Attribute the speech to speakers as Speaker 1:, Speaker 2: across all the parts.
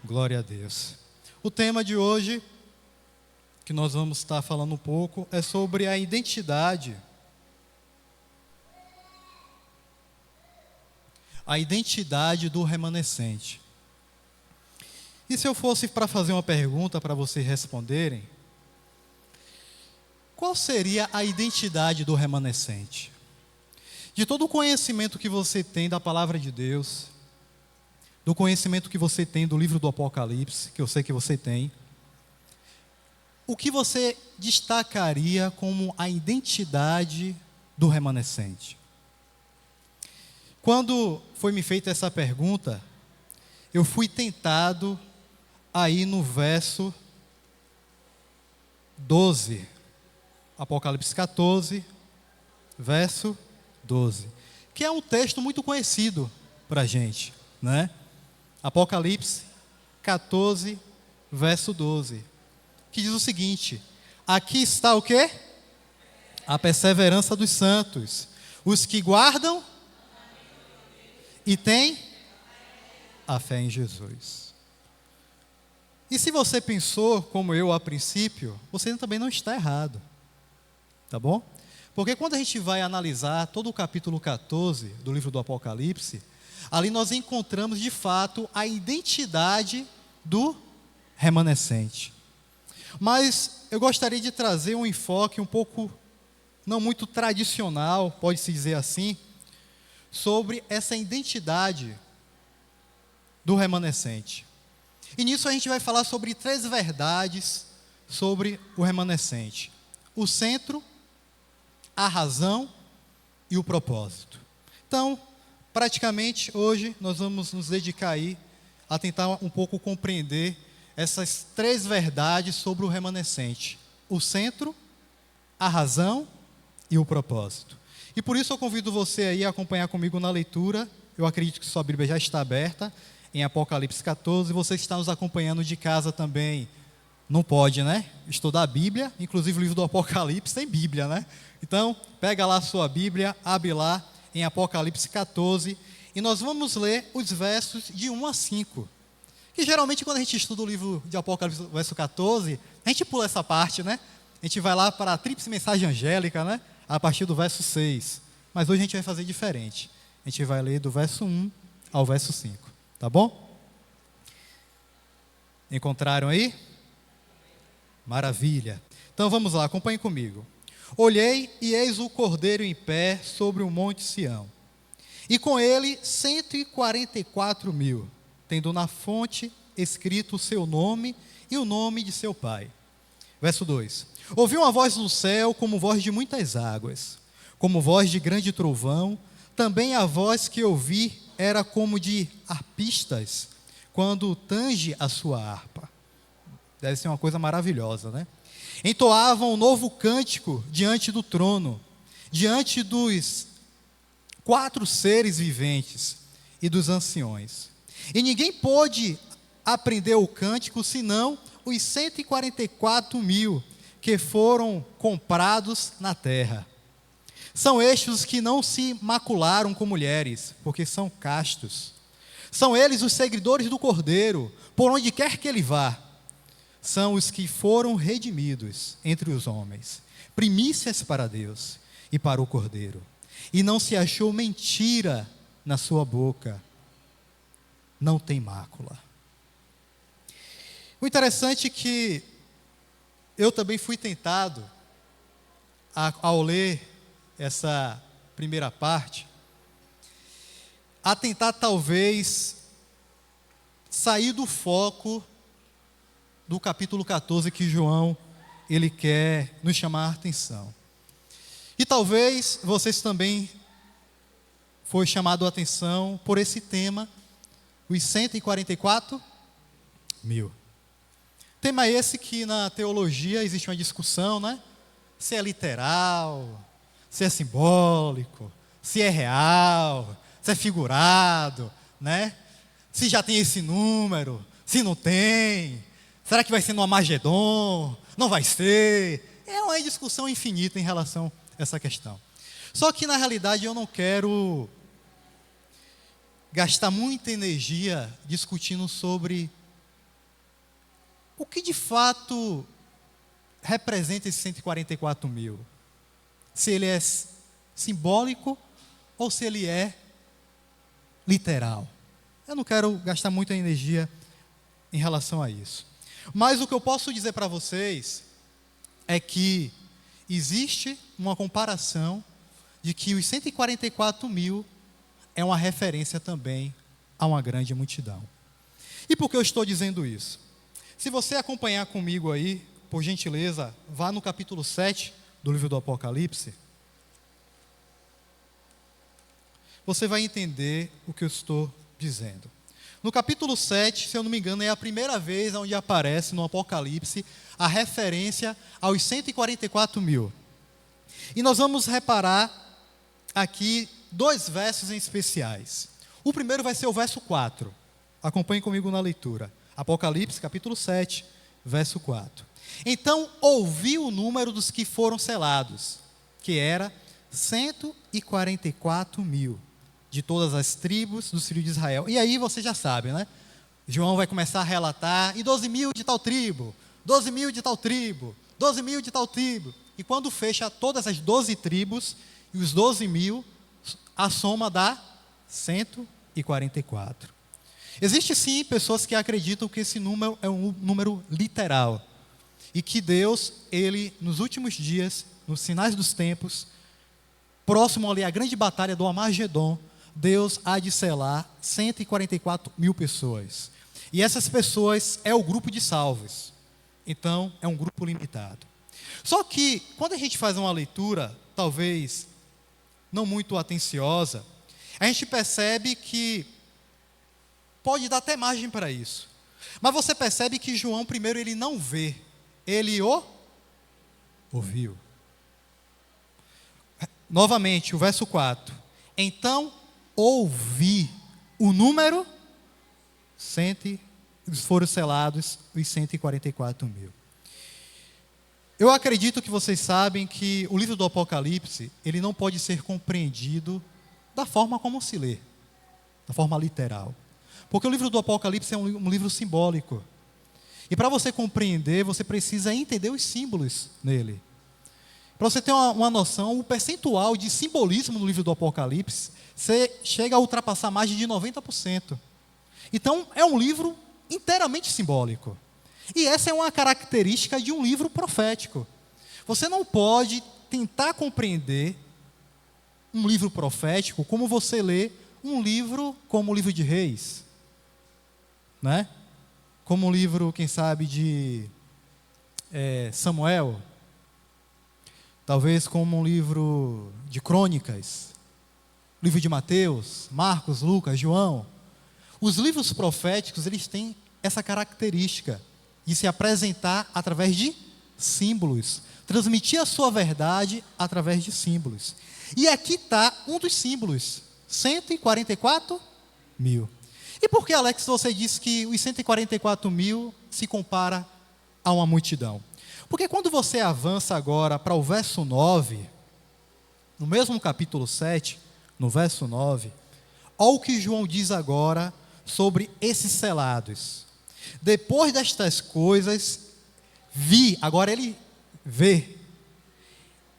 Speaker 1: Glória a Deus. O tema de hoje, que nós vamos estar falando um pouco, é sobre a identidade. A identidade do remanescente. E se eu fosse para fazer uma pergunta para vocês responderem, qual seria a identidade do remanescente? De todo o conhecimento que você tem da palavra de Deus, do conhecimento que você tem do livro do Apocalipse, que eu sei que você tem, o que você destacaria como a identidade do remanescente? Quando foi me feita essa pergunta, eu fui tentado a ir no verso 12, Apocalipse 14, verso 12, que é um texto muito conhecido para a gente, né? Apocalipse 14, verso 12, que diz o seguinte: aqui está o quê? A perseverança dos santos, os que guardam e têm a fé em Jesus. E se você pensou como eu a princípio, você também não está errado, tá bom? Porque quando a gente vai analisar todo o capítulo 14 do livro do Apocalipse, ali nós encontramos de fato a identidade do remanescente. Mas eu gostaria de trazer um enfoque um pouco, não muito tradicional, pode-se dizer assim, sobre essa identidade do remanescente. E nisso a gente vai falar sobre 3 verdades sobre o remanescente: o centro, a razão e o propósito. Então, praticamente hoje nós vamos nos dedicar aí a tentar um pouco compreender essas 3 verdades sobre o remanescente: o centro, a razão e o propósito. E por isso eu convido você aí a acompanhar comigo na leitura. Eu acredito que sua Bíblia já está aberta em Apocalipse 14. Você que está nos acompanhando de casa também, não pode, né? Estudar a Bíblia, inclusive o livro do Apocalipse tem Bíblia, né? Então, pega lá a sua Bíblia, abre lá em Apocalipse 14, e nós vamos ler os versos de 1 a 5. Que geralmente quando a gente estuda o livro de Apocalipse, verso 14, a gente pula essa parte, né? A gente vai lá para a tríplice mensagem angélica, né? A partir do verso 6. Mas hoje a gente vai fazer diferente. A gente vai ler do verso 1 ao verso 5. Tá bom? Encontraram aí? Maravilha. Então vamos lá, acompanhem comigo. Olhei e eis o Cordeiro em pé sobre o monte Sião, e com ele 144.000, tendo na fonte escrito o seu nome e o nome de seu pai. Verso 2. Ouvi uma voz do céu como voz de muitas águas, como voz de grande trovão. Também a voz que ouvi era como de arpistas, quando tange a sua harpa. Deve ser uma coisa maravilhosa, né? Entoavam um novo cântico diante do trono, diante dos 4 seres viventes e dos anciões. E ninguém pôde aprender o cântico, senão os 144.000 que foram comprados na terra. São estes os que não se macularam com mulheres, porque são castos. São eles os seguidores do Cordeiro, por onde quer que ele vá. São os que foram redimidos entre os homens, primícias para Deus e para o Cordeiro. E não se achou mentira na sua boca, não tem mácula. O interessante é que eu também fui tentado, ao ler essa primeira parte, a tentar talvez sair do foco do capítulo 14 que João, ele quer nos chamar a atenção. E talvez vocês também foi chamado a atenção por esse tema, os 144.000. Tema esse que na teologia existe uma discussão, né? Se é literal, se é simbólico, se é real, se é figurado, né? Se já tem esse número, se não tem. Será que vai ser no Armagedon? Não vai ser? É uma discussão infinita em relação a essa questão. Só que, na realidade, eu não quero gastar muita energia discutindo sobre o que de fato representa esses 144 mil? Se ele é simbólico ou se ele é literal? Eu não quero gastar muita energia em relação a isso. Mas o que eu posso dizer para vocês é que existe uma comparação de que os 144 mil é uma referência também a uma grande multidão. E por que eu estou dizendo isso? Se você acompanhar comigo aí, por gentileza, vá no capítulo 7 do livro do Apocalipse, você vai entender o que eu estou dizendo. No capítulo 7, se eu não me engano, é a primeira vez onde aparece no Apocalipse a referência aos 144 mil. E nós vamos reparar aqui 2 versos em especiais. O primeiro vai ser o verso 4. Acompanhe comigo na leitura. Apocalipse, capítulo 7, verso 4. Então ouvi o número dos que foram selados, que era 144 mil, de todas as tribos dos filhos de Israel. E aí você já sabe, né? João vai começar a relatar, e 12 mil de tal tribo, 12 mil de tal tribo, 12 mil de tal tribo. E quando fecha todas as 12 tribos, e os 12 mil, a soma dá 144. Existe sim pessoas que acreditam que esse número é um número literal. E que Deus, Ele, nos últimos dias, nos finais dos tempos, próximo ali à grande batalha do Armagedon, Deus há de selar 144 mil pessoas. E essas pessoas é o grupo de salvos. Então, é um grupo limitado. Só que, quando a gente faz uma leitura, talvez não muito atenciosa, a gente percebe que pode dar até margem para isso. Mas você percebe que João, primeiro, ele não vê, ele ouviu. Novamente, o verso 4. Então, ouvi o número, foram selados os 144 mil. Eu acredito que vocês sabem que o livro do Apocalipse, ele não pode ser compreendido da forma como se lê, da forma literal. Porque o livro do Apocalipse é um livro simbólico. E para você compreender, você precisa entender os símbolos nele. Para você ter uma noção, o percentual de simbolismo no livro do Apocalipse chega a ultrapassar mais de 90%. Então, é um livro inteiramente simbólico. E essa é uma característica de um livro profético. Você não pode tentar compreender um livro profético como você lê um livro como o livro de Reis, né? Como um livro, quem sabe, de Samuel, talvez como um livro de Crônicas, livro de Mateus, Marcos, Lucas, João. Os livros proféticos, eles têm essa característica de se apresentar através de símbolos, transmitir a sua verdade através de símbolos. E aqui está um dos símbolos, 144 mil. E por que, Alex, você disse que os 144 mil se compara a uma multidão? Porque quando você avança agora para o verso 9, no mesmo capítulo 7, no verso 9, olha o que João diz agora sobre esses selados. Depois destas coisas, vi, agora ele vê,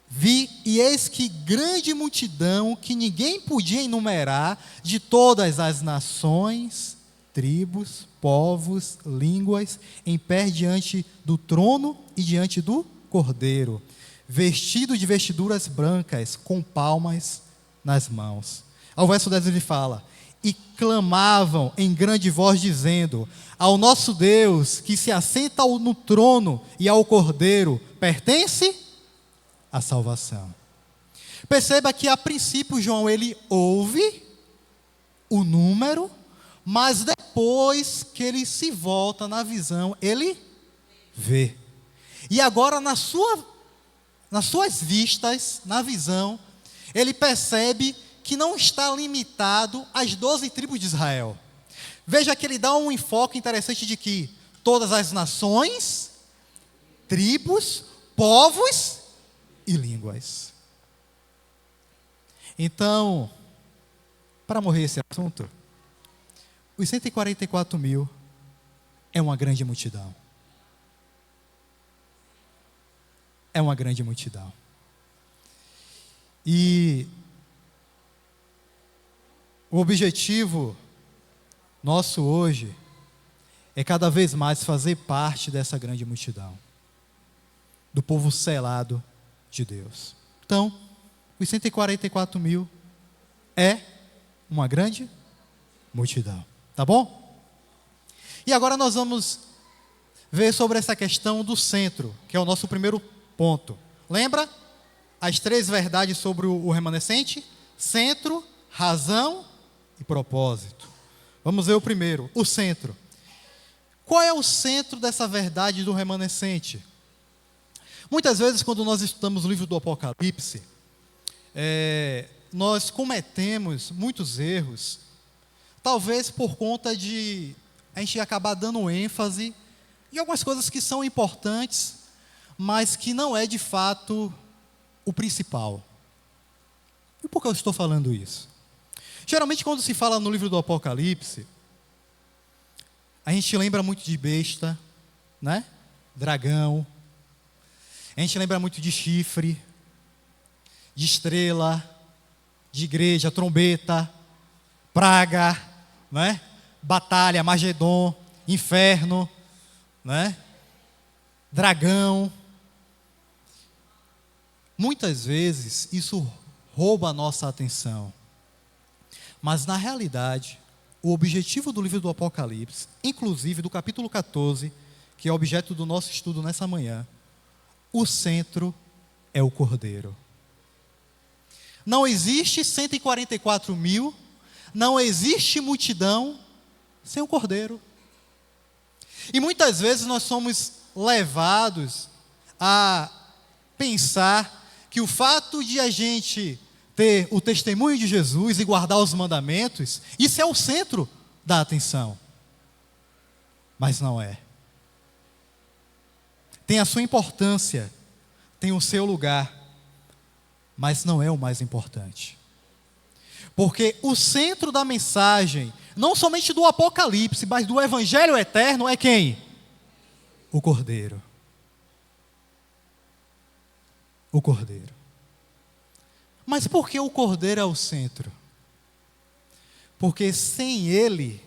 Speaker 1: vi e eis que grande multidão que ninguém podia enumerar, de todas as nações, tribos, povos, línguas, em pé diante do trono e diante do Cordeiro, vestido de vestiduras brancas, com palmas nas mãos. Ao verso 10 ele fala: e clamavam em grande voz, dizendo: ao nosso Deus, que se assenta no trono e ao Cordeiro, pertence a salvação. Perceba que a princípio João, ele ouve o número, mas depois que ele se volta na visão, ele vê. E agora nas suas vistas, na visão, ele percebe que não está limitado às 12 tribos de Israel. Veja que ele dá um enfoque interessante de que todas as nações, tribos, povos e línguas. Então, para morrer esse assunto, os 144 mil é uma grande multidão. é uma grande multidão. E o objetivo nosso hoje é cada vez mais fazer parte dessa grande multidão, do povo selado de Deus. Então, os 144 mil é uma grande multidão, tá bom? E agora nós vamos ver sobre essa questão do centro, que é o nosso primeiro ponto. Lembra as 3 verdades sobre o remanescente? Centro, razão e propósito. Vamos ver o primeiro, o centro. Qual é o centro dessa verdade do remanescente? Muitas vezes, quando nós estudamos o livro do Apocalipse, nós cometemos muitos erros, talvez por conta de a gente acabar dando ênfase em algumas coisas que são importantes, mas que não é de fato o principal. E por que eu estou falando isso? Geralmente, quando se fala no livro do Apocalipse, a gente lembra muito de besta, né? Dragão. A gente lembra muito de chifre, de estrela, de igreja, trombeta, praga, né? Batalha, Magedon, inferno, né? Dragão. Muitas vezes isso rouba a nossa atenção. Mas na realidade, o objetivo do livro do Apocalipse, inclusive do capítulo 14, que é objeto do nosso estudo nessa manhã, o centro é o Cordeiro. Não existe 144 mil, não existe multidão sem o Cordeiro. E muitas vezes nós somos levados a pensar que o fato de a gente ter o testemunho de Jesus e guardar os mandamentos, isso é o centro da atenção. Mas não é. Tem a sua importância, tem o seu lugar, mas não é o mais importante. Porque o centro da mensagem, não somente do Apocalipse, mas do Evangelho eterno, é quem? O Cordeiro. O Cordeiro. Mas por que o Cordeiro é o centro? Porque sem Ele,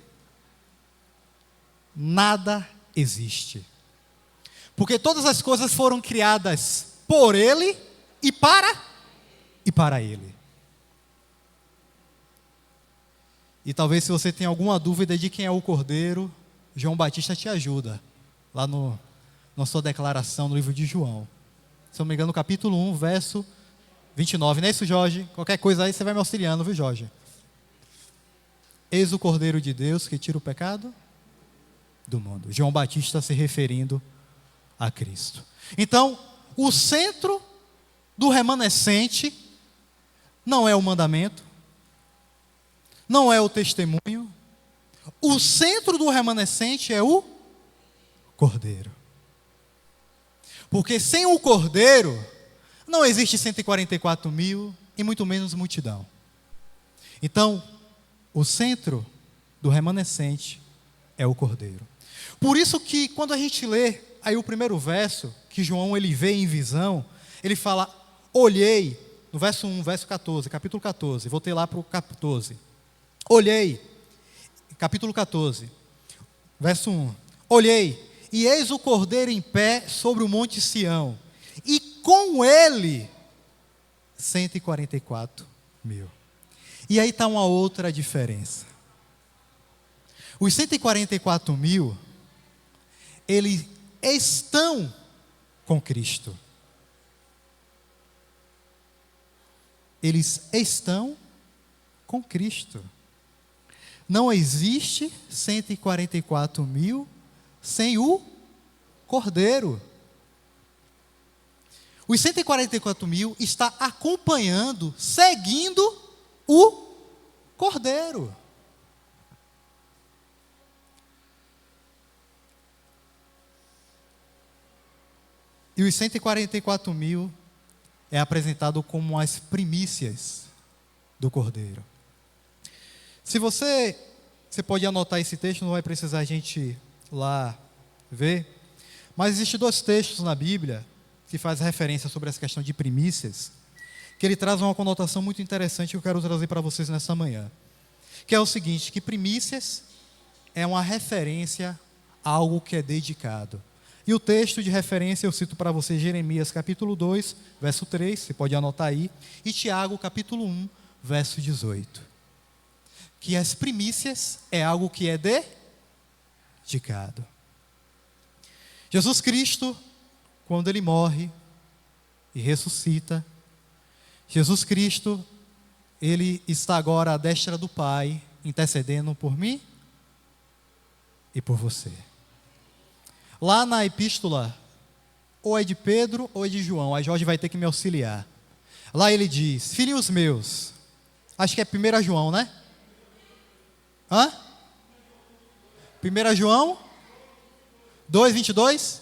Speaker 1: nada existe. Porque todas as coisas foram criadas por Ele e para Ele. E talvez se você tenha alguma dúvida de quem é o Cordeiro, João Batista te ajuda, lá na sua declaração no livro de João. Se não me engano, no capítulo 1, verso 29, não é isso, Jorge? Qualquer coisa aí você vai me auxiliando, viu, Jorge? Eis o Cordeiro de Deus que tira o pecado do mundo. João Batista se referindo a Cristo. Então, o centro do remanescente não é o mandamento, não é o testemunho. O centro do remanescente é o Cordeiro. Porque sem o Cordeiro, não existe 144 mil e muito menos multidão. Então, o centro do remanescente é o Cordeiro. Por isso que quando a gente lê aí o primeiro verso, que João ele vê em visão, ele fala, olhei, no verso 1, verso 14, capítulo 14, voltei lá para o 14. Olhei, capítulo 14, verso 1. Olhei, e eis o Cordeiro em pé sobre o monte Sião, e com ele 144 mil. E aí está uma outra diferença. Os 144 mil, eles estão com Cristo. Eles estão com Cristo. Não existe 144 mil sem o Cordeiro. Os 144 mil está acompanhando, seguindo o Cordeiro. E os 144 mil é apresentado como as primícias do Cordeiro. Se você pode anotar esse texto, não vai precisar a gente lá ver, mas existem 2 textos na Bíblia que faz referência sobre essa questão de primícias, que ele traz uma conotação muito interessante que eu quero trazer para vocês nessa manhã. Que é o seguinte, que primícias é uma referência a algo que é dedicado. E o texto de referência eu cito para vocês Jeremias capítulo 2, verso 3, você pode anotar aí, e Tiago capítulo 1, verso 18. Que as primícias é algo que é dedicado. Jesus Cristo, quando ele morre e ressuscita, Jesus Cristo, ele está agora à destra do Pai, intercedendo por mim e por você. Lá na epístola, ou é de Pedro ou é de João, aí Jorge vai ter que me auxiliar. Lá ele diz, filhinhos meus, acho que é 1 João, né? 1 João 2, 22?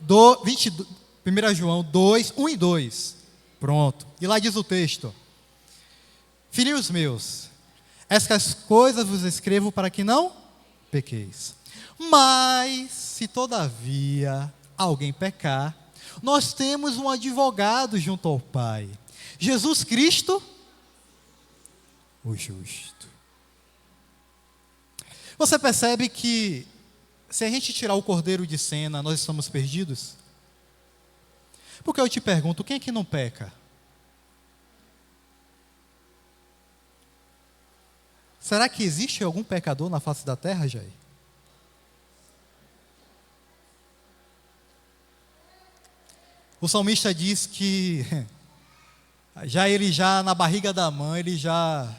Speaker 1: 1 João 2, 1 e 2. Pronto. E lá diz o texto, filhinhos meus, essas coisas vos escrevo para que não pequeis. Mas, se todavia alguém pecar, nós temos um advogado junto ao Pai, Jesus Cristo, o justo. Você percebe que, se a gente tirar o cordeiro de cena, nós estamos perdidos? Porque eu te pergunto, quem é que não peca? Será que existe algum pecador na face da terra, Jair? O salmista diz que ele na barriga da mãe, ele já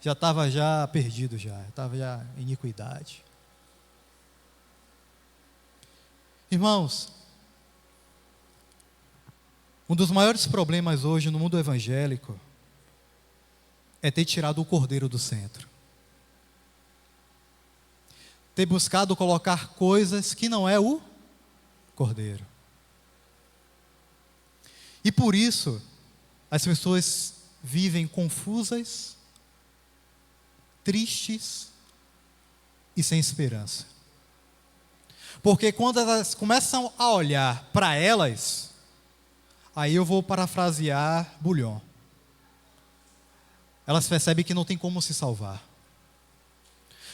Speaker 1: estava perdido, estava já em iniquidade. Irmãos, um dos maiores problemas hoje no mundo evangélico é ter tirado o cordeiro do centro. Ter buscado colocar coisas que não é o cordeiro. E por isso, as pessoas vivem confusas, tristes e sem esperança. Porque quando elas começam a olhar para elas, aí eu vou parafrasear Bullion. Elas percebem que não tem como se salvar.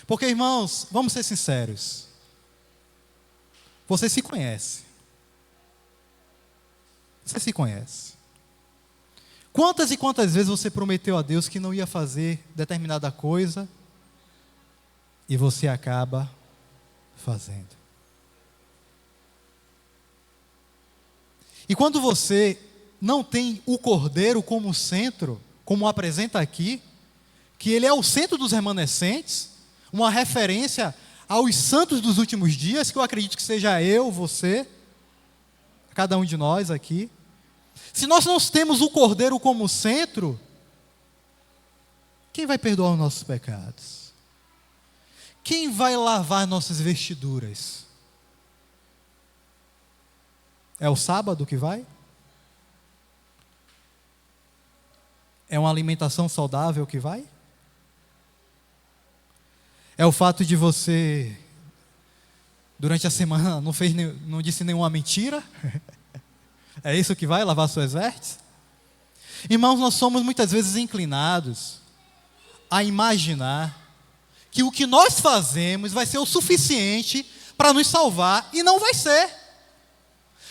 Speaker 1: Porque, irmãos, vamos ser sinceros. Você se conhece. Você se conhece. Quantas e quantas vezes você prometeu a Deus que não ia fazer determinada coisa e você acaba fazendo? E quando você não tem o cordeiro como centro, como apresenta aqui, que ele é o centro dos remanescentes, uma referência aos santos dos últimos dias, que eu acredito que seja eu, você, cada um de nós aqui. Se nós não temos o cordeiro como centro, quem vai perdoar os nossos pecados? Quem vai lavar nossas vestiduras? É o sábado que vai? É uma alimentação saudável que vai? É o fato de você, durante a semana, não disse nenhuma mentira? É isso que vai lavar suas vestes? Irmãos, nós somos muitas vezes inclinados a imaginar que o que nós fazemos vai ser o suficiente para nos salvar, e não vai ser.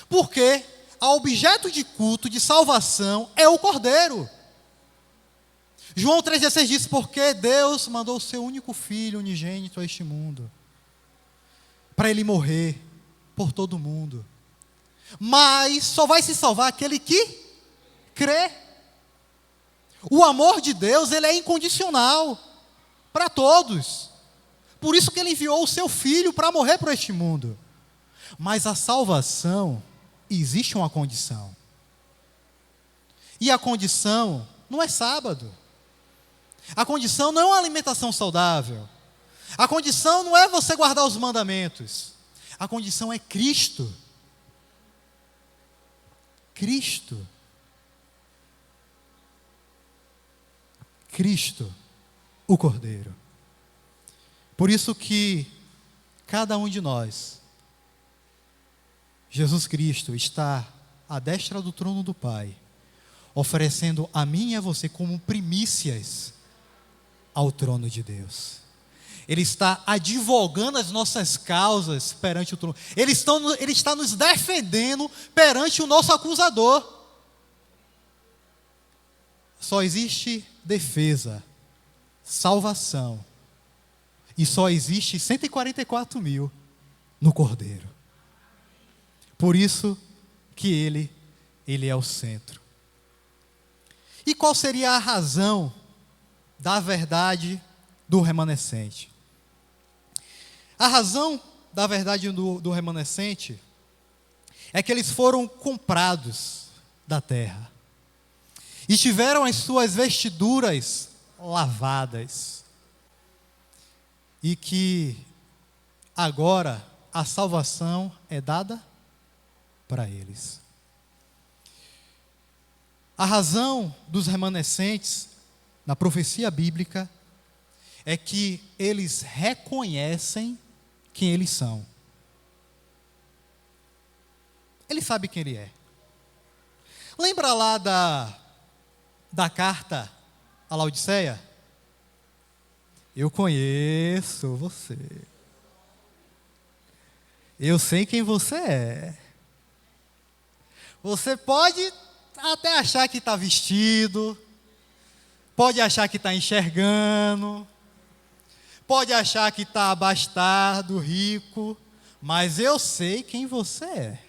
Speaker 1: Porque o objeto de culto, de salvação, é o Cordeiro. João 3,16 diz, porque Deus mandou o seu único Filho unigênito a este mundo, para Ele morrer por todo mundo. Mas só vai se salvar aquele que crê. O amor de Deus, ele é incondicional para todos. Por isso que Ele enviou o seu Filho para morrer por este mundo. Mas a salvação, existe uma condição. E a condição não é sábado. A condição não é uma alimentação saudável. A condição não é você guardar os mandamentos. A condição é Cristo. Cristo. Cristo, o Cordeiro. Por isso que cada um de nós Jesus Cristo está à destra do trono do Pai, oferecendo a mim e a você como primícias ao trono de Deus. Ele está advogando as nossas causas perante o trono. Ele está nos defendendo perante o nosso acusador. Só existe defesa, salvação, e só existe 144 mil no Cordeiro. Por isso que ele é o centro. E qual seria a razão da verdade do remanescente? A razão da verdade do remanescente é que eles foram comprados da terra e tiveram as suas vestiduras lavadas, e que agora a salvação é dada para eles. A razão dos remanescentes na profecia bíblica é que eles reconhecem quem eles são. Ele sabe quem ele é. Lembra lá da carta à Laodiceia? Eu conheço você. Eu sei quem você é. Você pode até achar que está vestido, pode achar que está enxergando, pode achar que está abastado, rico, mas eu sei quem você é.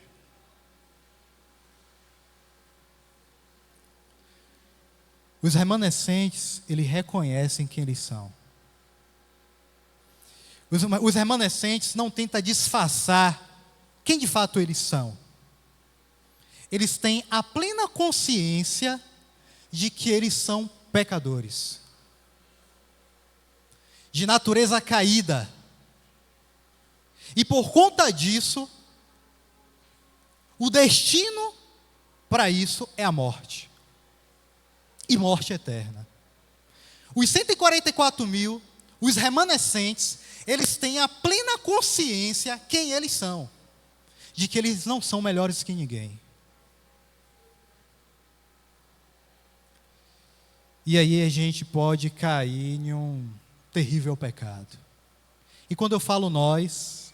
Speaker 1: Os remanescentes, eles reconhecem quem eles são. Os remanescentes não tentam disfarçar quem de fato eles são. Eles têm a plena consciência de que eles são pecadores, de natureza caída. E por conta disso, o destino para isso é a morte. E morte eterna. Os 144 mil, os remanescentes, eles têm a plena consciência quem eles são, de que eles não são melhores que ninguém. E aí a gente pode cair em um terrível pecado. E quando eu falo nós,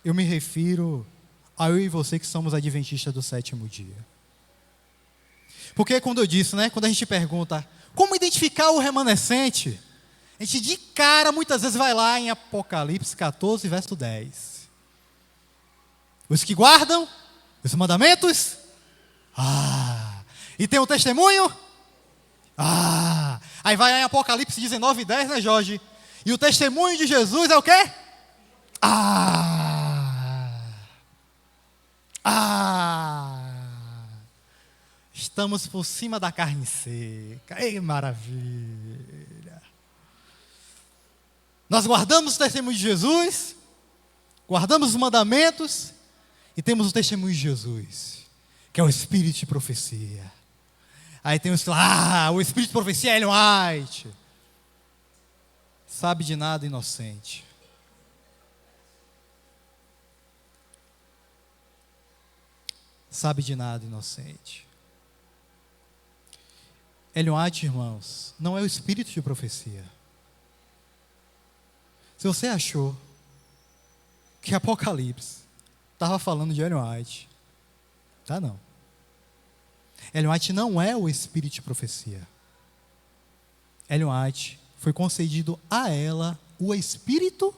Speaker 1: eu me refiro a eu e você que somos adventistas do sétimo dia. Porque quando eu disse, quando a gente pergunta como identificar o remanescente, a gente de cara muitas vezes vai lá em Apocalipse 14, verso 10. Os que guardam os mandamentos, e tem um testemunho, aí vai em Apocalipse 19, 10, né, Jorge? E o testemunho de Jesus é o quê? Estamos por cima da carne seca. Ei, maravilha. Nós guardamos o testemunho de Jesus, guardamos os mandamentos e temos o testemunho de Jesus, que é o espírito de profecia. Aí tem os o espírito de profecia é Ellen White. Sabe de nada, inocente. Sabe de nada, inocente. Ellen White, irmãos, não é o espírito de profecia. Se você achou que Apocalipse estava falando de Ellen White, tá não. Ellen White não é o espírito de profecia. Ellen White foi concedido a ela o espírito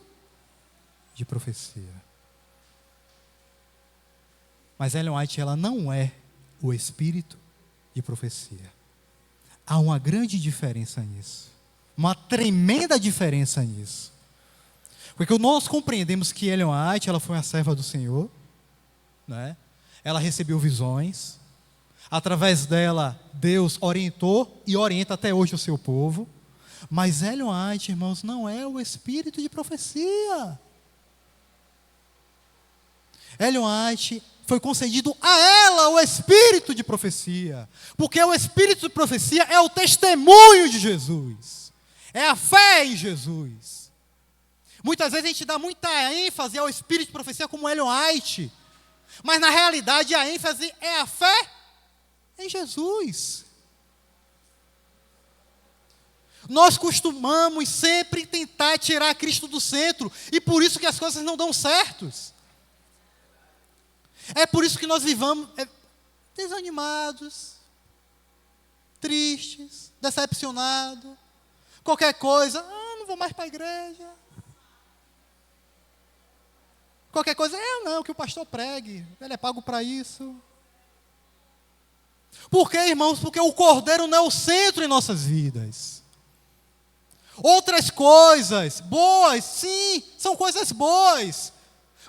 Speaker 1: de profecia. Mas Ellen White, ela não é o espírito de profecia. Há uma grande diferença nisso. Uma tremenda diferença nisso. Porque nós compreendemos que Ellen White, ela foi uma serva do Senhor, Ela recebeu visões. Através dela, Deus orientou e orienta até hoje o seu povo. Mas Ellen White, irmãos, não é o espírito de profecia. Ellen White foi concedido a ela o espírito de profecia, porque o espírito de profecia é o testemunho de Jesus, é a fé em Jesus. Muitas vezes a gente dá muita ênfase ao espírito de profecia como Ellen White, Mas na realidade a ênfase é a fé em Jesus. Nós costumamos sempre tentar tirar Cristo do centro, e por isso que as coisas não dão certos. É por isso que nós vivamos desanimados, tristes, decepcionados. Qualquer coisa, não vou mais para a igreja. Qualquer coisa, não, que o pastor pregue, ele é pago para isso. Por quê, irmãos? Porque o Cordeiro não é o centro em nossas vidas. Outras coisas boas, sim, são coisas boas,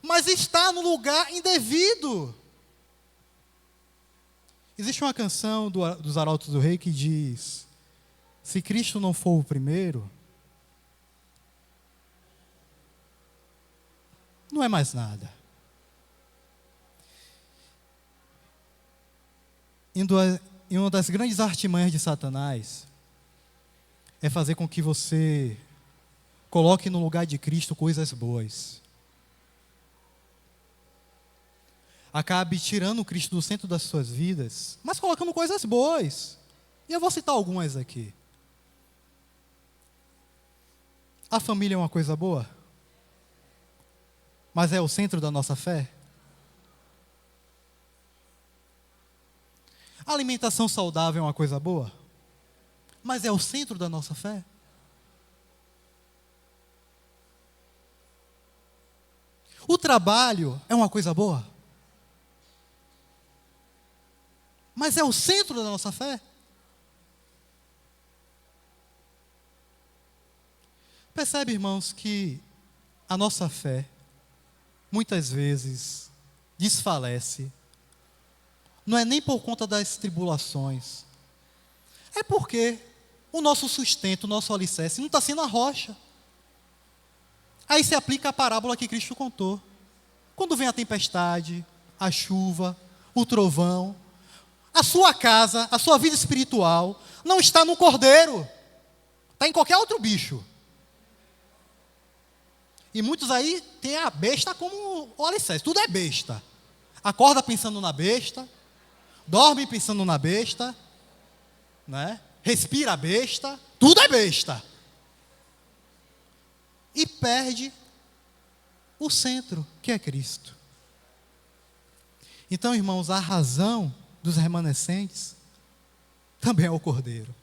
Speaker 1: mas está no lugar indevido. Existe uma canção dos Arautos do Rei que diz: se Cristo não for o primeiro, não é mais nada. E uma das grandes artimanhas de Satanás é fazer com que você coloque no lugar de Cristo coisas boas. Acabe tirando o Cristo do centro das suas vidas, mas colocando coisas boas. E eu vou citar algumas aqui. A família é uma coisa boa? Mas é o centro da nossa fé? A alimentação saudável é uma coisa boa? Mas é o centro da nossa fé? O trabalho é uma coisa boa? Mas é o centro da nossa fé? Percebe, irmãos, que a nossa fé muitas vezes desfalece. Não é nem por conta das tribulações. É porque o nosso sustento, o nosso alicerce não está sendo a rocha. Aí se aplica a parábola que Cristo contou. Quando vem a tempestade, a chuva, o trovão, a sua casa, a sua vida espiritual, não está no cordeiro. Está em qualquer outro bicho. E muitos aí têm a besta como o alicerce. Tudo é besta. Acorda pensando na besta, dorme pensando na besta, né? Respira a besta, tudo é besta. E perde o centro, que é Cristo. Então, irmãos, a razão dos remanescentes também é o Cordeiro.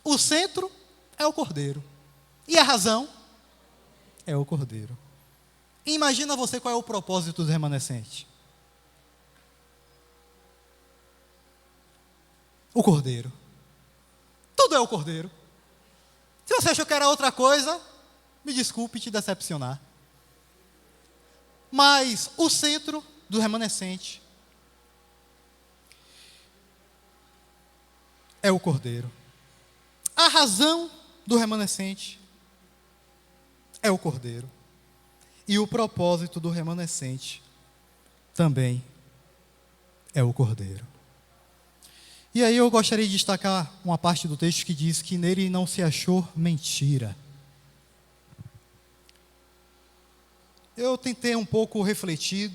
Speaker 1: O centro é o Cordeiro. E a razão é o Cordeiro. E imagina você qual é o propósito dos remanescentes. O Cordeiro. Tudo é o Cordeiro. Se você achou que era outra coisa, me desculpe te decepcionar. Mas o centro do remanescente é o Cordeiro. A razão do remanescente é o Cordeiro. E o propósito do remanescente também é o Cordeiro. E aí eu gostaria de destacar uma parte do texto que diz que nele não se achou mentira. Eu tentei um pouco refletir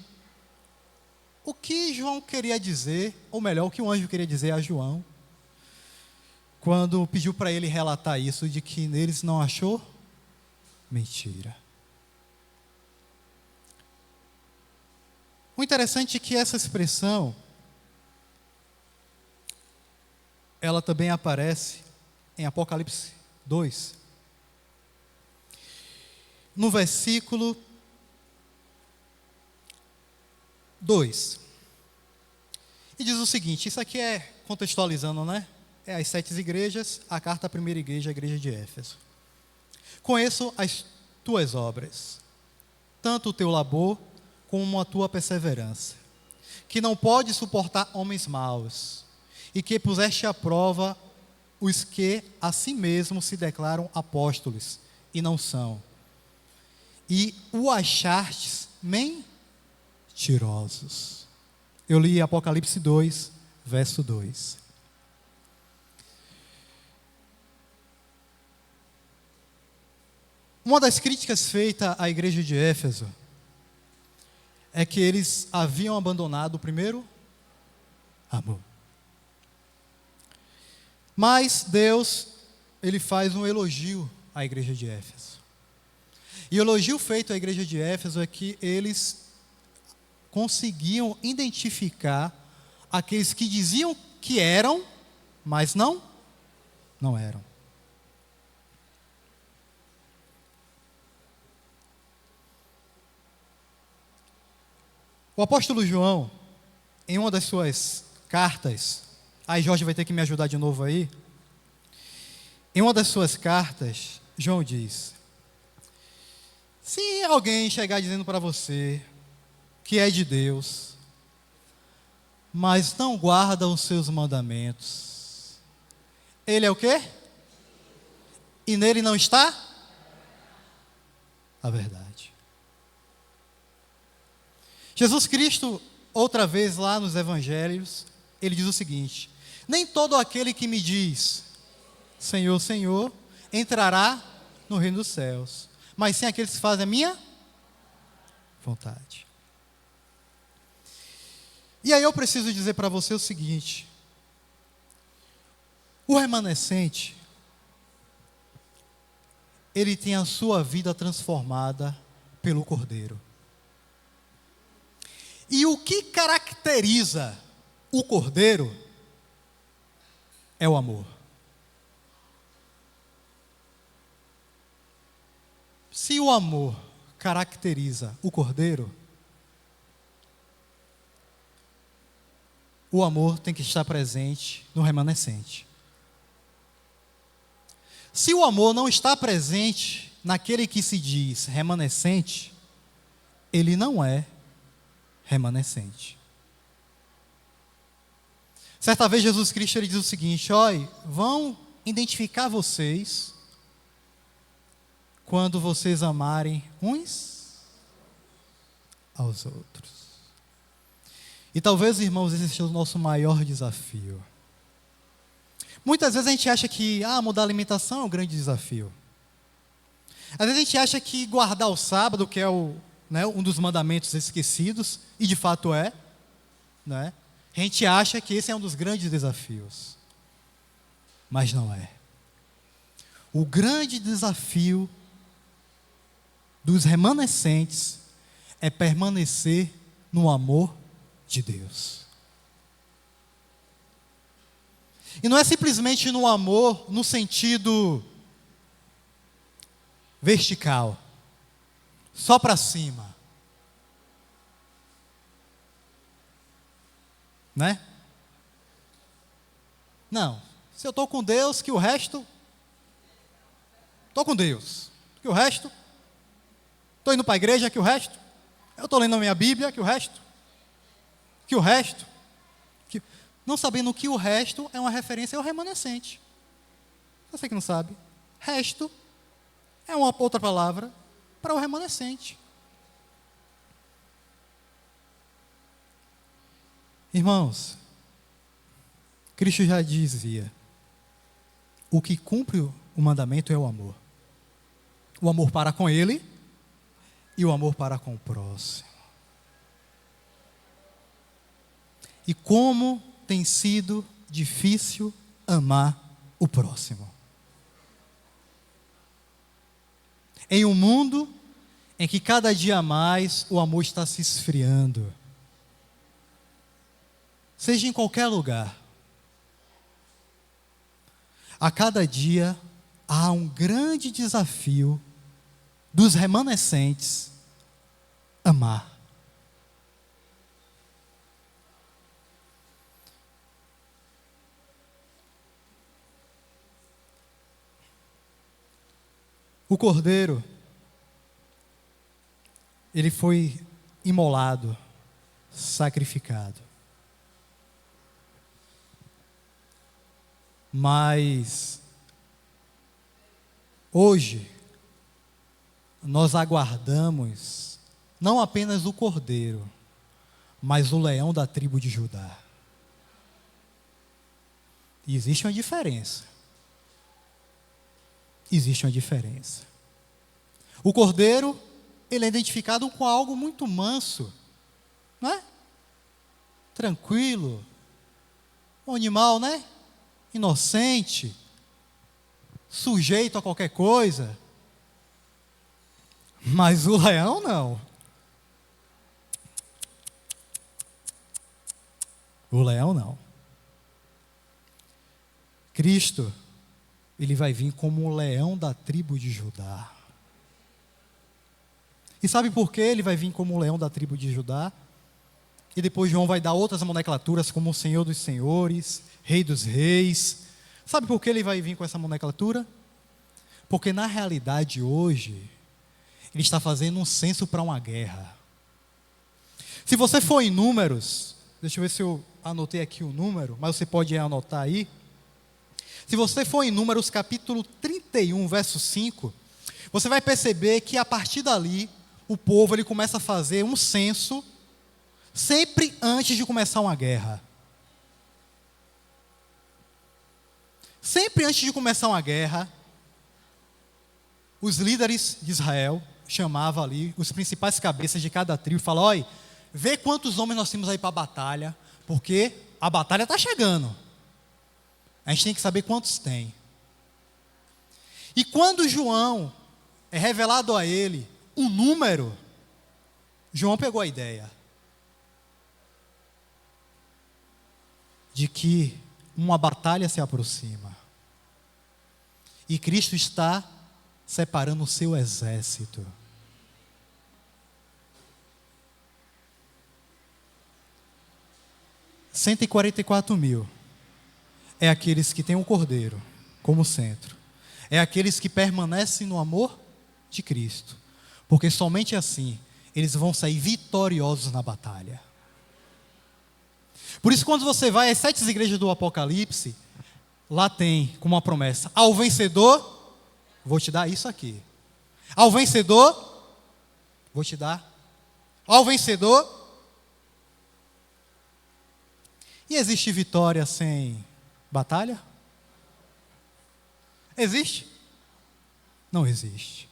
Speaker 1: o que João queria dizer, ou melhor, o que o anjo queria dizer a João, quando pediu para ele relatar isso, de que neles não achou mentira. O interessante é que essa expressão, ela também aparece em Apocalipse 2. No versículo 2. E diz o seguinte, isso aqui é contextualizando, né? É as 7 igrejas, a carta à primeira igreja, a igreja de Éfeso. Conheço as tuas obras, tanto o teu labor como a tua perseverança, que não pode suportar homens maus, e que puseste à prova os que a si mesmos se declaram apóstolos, e não são, e o achastes mentirosos. Eu li Apocalipse 2, verso 2. Uma das críticas feitas à igreja de Éfeso é que eles haviam abandonado o primeiro amor. Mas Deus, Ele faz um elogio à igreja de Éfeso. E o elogio feito à igreja de Éfeso é que eles conseguiam identificar aqueles que diziam que eram, mas não eram. O apóstolo João, em uma das suas cartas, aí Jorge vai ter que me ajudar de novo aí. Em uma das suas cartas, João diz: se alguém chegar dizendo para você que é de Deus, mas não guarda os seus mandamentos, ele é o quê? E nele não está a verdade. Jesus Cristo, outra vez lá nos evangelhos, ele diz o seguinte: nem todo aquele que me diz Senhor, Senhor, entrará no reino dos céus, mas sim aqueles que fazem a minha vontade. E aí eu preciso dizer para você o seguinte: o remanescente, ele tem a sua vida transformada pelo Cordeiro. E o que caracteriza o Cordeiro é o amor. Se o amor caracteriza o Cordeiro, o amor tem que estar presente no remanescente. Se o amor não está presente naquele que se diz remanescente, ele não é remanescente. Certa vez Jesus Cristo ele diz o seguinte: olha, vão identificar vocês quando vocês amarem uns aos outros. E talvez, irmãos, esse seja o nosso maior desafio. Muitas vezes a gente acha que mudar a alimentação é um grande desafio. Às vezes a gente acha que guardar o sábado, que é um dos mandamentos esquecidos, e de fato é, né? A gente acha que esse é um dos grandes desafios. Mas não é. O grande desafio dos remanescentes é permanecer no amor de Deus. E não é simplesmente no amor no sentido vertical, só para cima, né? Não, se eu estou com Deus, que o resto, estou com Deus, que o resto, estou indo para a igreja, que o resto, eu estou lendo a minha Bíblia, que o resto, não sabendo que o resto é uma referência ao remanescente. Você que não sabe, resto é uma outra palavra para o remanescente. Irmãos, Cristo já dizia: o que cumpre o mandamento é o amor. O amor para com Ele e o amor para com o próximo. E como tem sido difícil amar o próximo. Em um mundo em que cada dia mais o amor está se esfriando, seja em qualquer lugar, a cada dia há um grande desafio dos remanescentes amar. O Cordeiro, ele foi imolado, sacrificado. Mas hoje nós aguardamos não apenas o Cordeiro, mas o leão da tribo de Judá. E existe uma diferença. Existe uma diferença. O Cordeiro, ele é identificado com algo muito manso, não é? Tranquilo, um animal, né? Inocente, sujeito a qualquer coisa. Mas o leão não. O leão não. Cristo, ele vai vir como o leão da tribo de Judá. E sabe por que ele vai vir como o leão da tribo de Judá? E depois João vai dar outras nomenclaturas como o Senhor dos Senhores, Rei dos Reis. Sabe por que ele vai vir com essa nomenclatura? Porque na realidade hoje, ele está fazendo um censo para uma guerra. Se você for em Números, deixa eu ver se eu anotei aqui o número, mas você pode anotar aí. Se você for em Números capítulo 31, verso 5, você vai perceber que a partir dali, o povo ele começa a fazer um censo, sempre antes de começar uma guerra. Sempre antes de começar uma guerra, os líderes de Israel chamavam ali os principais cabeças de cada tribo e falavam: olha, vê quantos homens nós temos aí para a batalha, porque a batalha está chegando. A gente tem que saber quantos tem. E quando João é revelado a ele um número, João pegou a ideia de que uma batalha se aproxima. E Cristo está separando o seu exército. $144.000 é aqueles que têm o Cordeiro como centro. É aqueles que permanecem no amor de Cristo. Porque somente assim eles vão sair vitoriosos na batalha. Por isso, quando você vai às 7 igrejas do Apocalipse, lá tem como uma promessa: ao vencedor, vou te dar isso aqui. Ao vencedor, vou te dar. Ao vencedor. E existe vitória sem batalha? Existe? Não existe.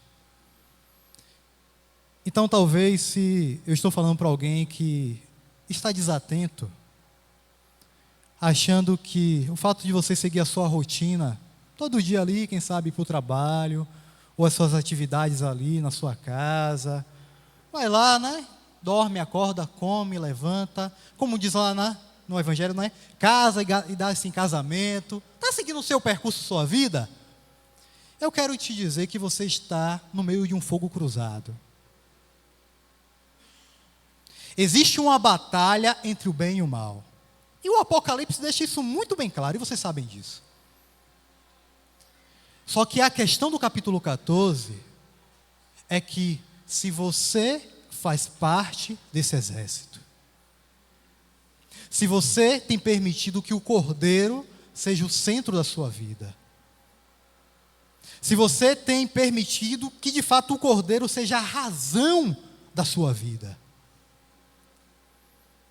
Speaker 1: Então, talvez, se eu estou falando para alguém que está desatento, achando que o fato de você seguir a sua rotina, todo dia ali, quem sabe para o trabalho, ou as suas atividades ali na sua casa, vai lá, né? Dorme, acorda, come, levanta, como diz lá no Evangelho, não é? Casa e dá-se em casamento, está seguindo o seu percurso, sua vida? Eu quero te dizer que você está no meio de um fogo cruzado. Existe uma batalha entre o bem e o mal. E o Apocalipse deixa isso muito bem claro, e vocês sabem disso. Só que a questão do capítulo 14 é que se você faz parte desse exército, se você tem permitido que o Cordeiro seja o centro da sua vida, se você tem permitido que de fato o Cordeiro seja a razão da sua vida,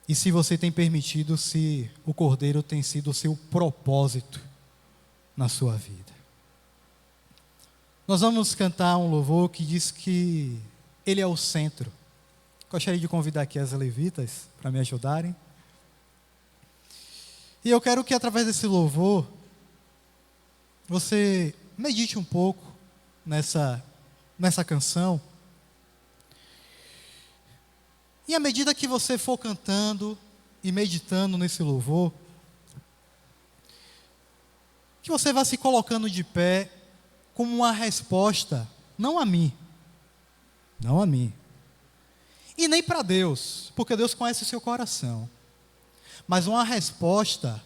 Speaker 1: e se você tem permitido se o Cordeiro tem sido o seu propósito na sua vida. Nós vamos cantar um louvor que diz que Ele é o centro. Gostaria de convidar aqui as levitas para me ajudarem. E eu quero que através desse louvor, você medite um pouco nessa canção. E à medida que você for cantando e meditando nesse louvor, que você vá se colocando de pé como uma resposta, não a mim, e nem para Deus, porque Deus conhece o seu coração, mas uma resposta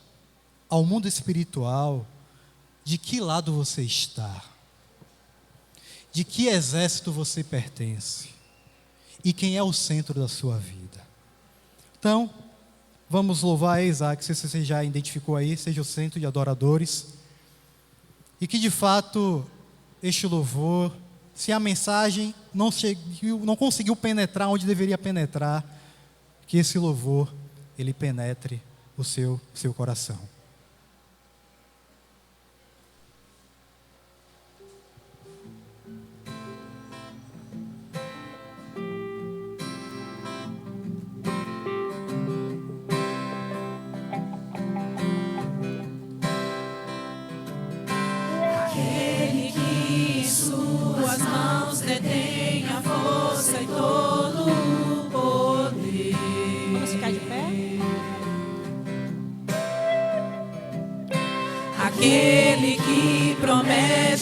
Speaker 1: ao mundo espiritual, de que lado você está, de que exército você pertence, e quem é o centro da sua vida. Então, vamos louvar a Isaac, se você já identificou aí, seja o centro de adoradores, e que de fato este louvor, se a mensagem não conseguiu penetrar onde deveria penetrar, que esse louvor, ele penetre o seu coração.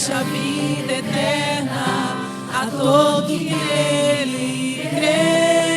Speaker 2: promete a vida eterna a todo que nele crê.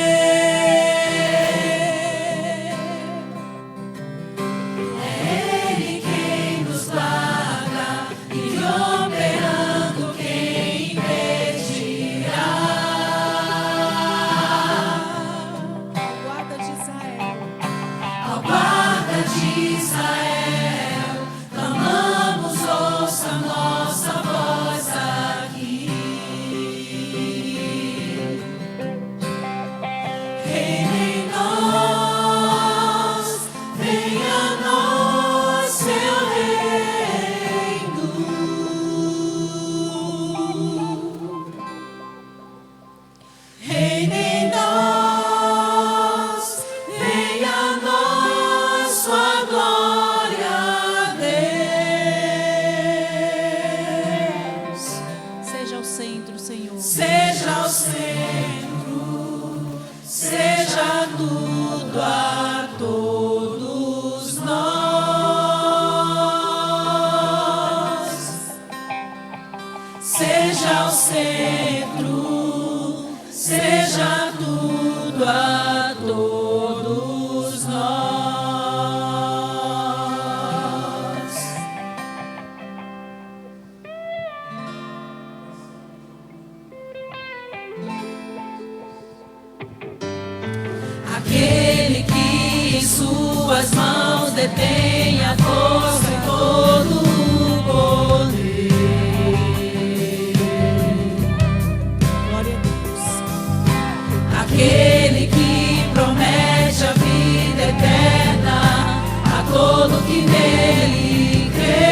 Speaker 2: Aquele que em suas mãos detém a força e todo o poder. Glória a Deus. Aquele que promete a vida eterna a todo que nele crê.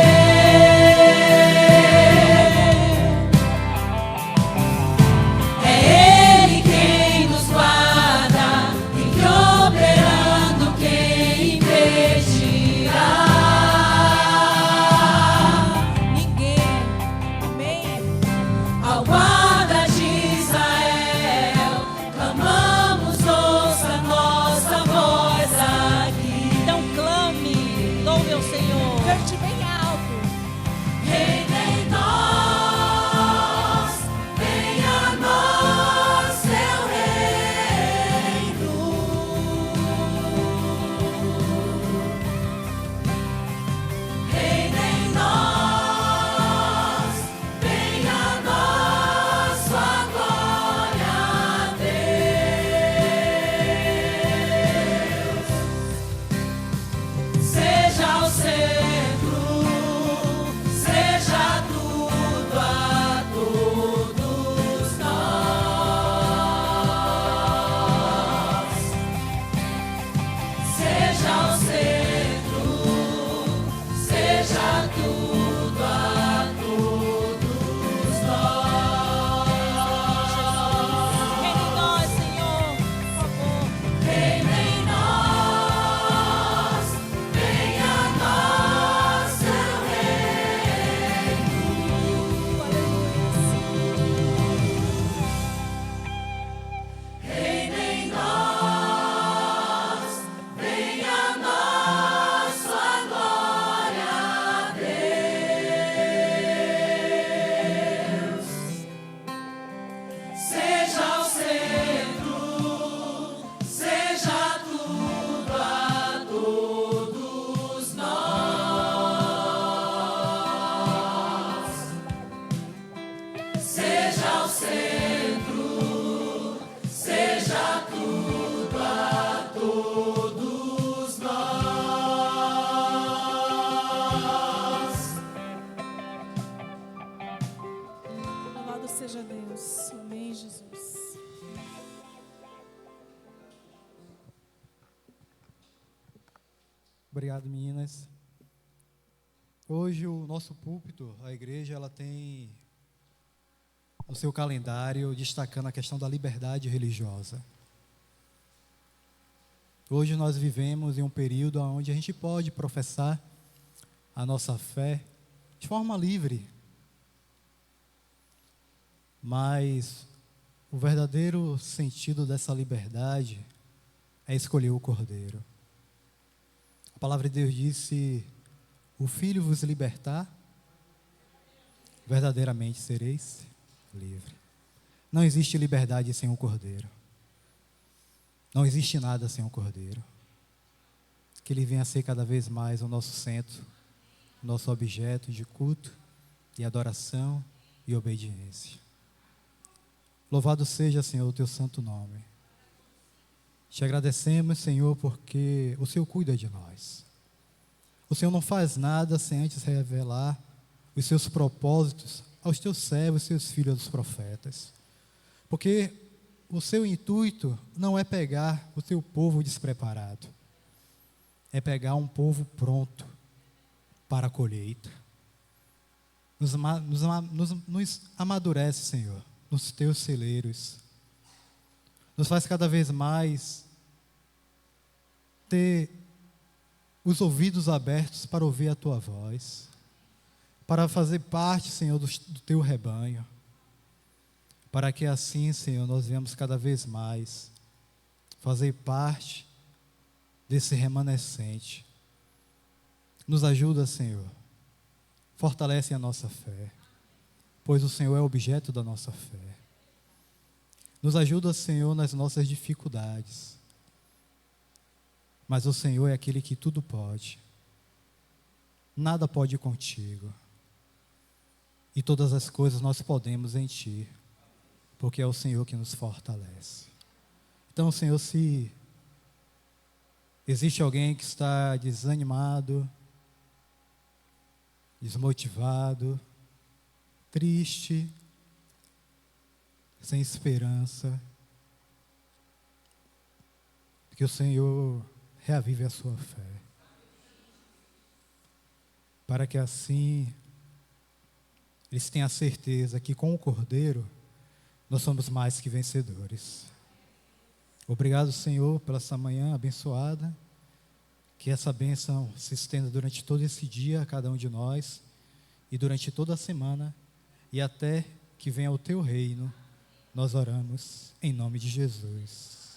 Speaker 2: Seja Deus. Amém, Jesus.
Speaker 1: Obrigado, meninas. Hoje o nosso púlpito, a igreja, ela tem no seu calendário destacando a questão da liberdade religiosa. Hoje nós vivemos em um período onde a gente pode professar a nossa fé de forma livre. Mas o verdadeiro sentido dessa liberdade é escolher o Cordeiro. A palavra de Deus disse: o Filho vos libertar, verdadeiramente sereis livre. Não existe liberdade sem o Cordeiro. Não existe nada sem o Cordeiro. Que Ele venha a ser cada vez mais o nosso centro, o nosso objeto de culto e adoração e obediência. Louvado seja, Senhor, o Teu santo nome. Te agradecemos, Senhor, porque o Senhor cuida de nós. O Senhor não faz nada sem antes revelar os Seus propósitos aos Teus servos, Seus filhos, os profetas. Porque o Seu intuito não é pegar o Teu povo despreparado. É pegar um povo pronto para a colheita. Nos amadurece, Senhor, nos Teus celeiros. Nos faz cada vez mais ter os ouvidos abertos para ouvir a Tua voz, para fazer parte, Senhor, do Teu rebanho, para que assim, Senhor, nós venhamos cada vez mais fazer parte desse remanescente. Nos ajuda, Senhor, fortalece a nossa fé, pois o Senhor é o objeto da nossa fé. Nos ajuda, Senhor, nas nossas dificuldades, mas o Senhor é aquele que tudo pode. Nada pode contigo. E todas as coisas nós podemos em Ti, porque é o Senhor que nos fortalece. Então, Senhor, se existe alguém que está desanimado, desmotivado, triste, sem esperança, que o Senhor reavive a sua fé, para que assim eles tenham a certeza que com o Cordeiro nós somos mais que vencedores. Obrigado, Senhor, pela essa manhã abençoada, que essa bênção se estenda durante todo esse dia a cada um de nós e durante toda a semana e até que venha o Teu reino. Nós oramos em nome de Jesus.